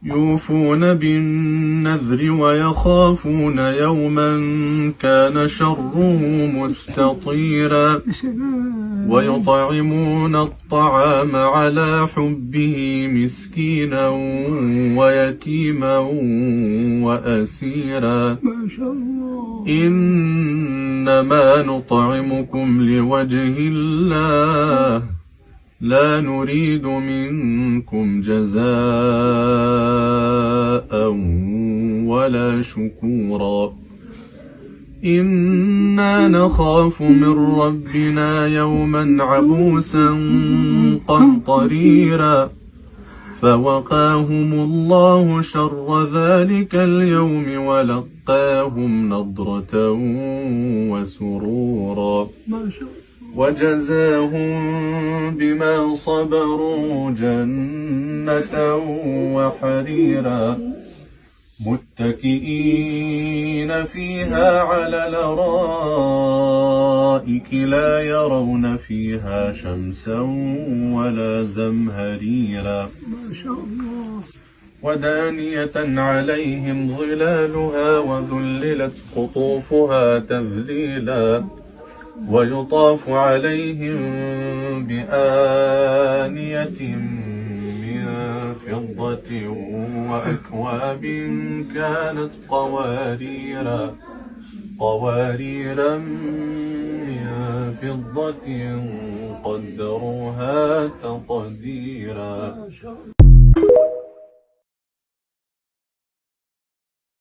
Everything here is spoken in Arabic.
يوفون بالنذر ويخافون يوما كان شره مستطيرا ويطعمون الطعام على حبه مسكينا ويتيما وأسيرا إنما نطعمكم لوجه الله لا نريد منكم جزاء ولا شكورا إنا نخاف من ربنا يوما عبوسا قمطريرا فوقاهم الله شر ذلك اليوم ولقاهم نضرة وسرورا وجزاهم بما صبروا جنة وحريرا متكئين فيها على الأرائك لا يرون فيها شمسا ولا زمهريرا ودانية عليهم ظلالها وذللت قطوفها تذليلا ويطاف عليهم بآنية من فضة وأكواب كانت قواريرا من فضة قدروها تقديرا.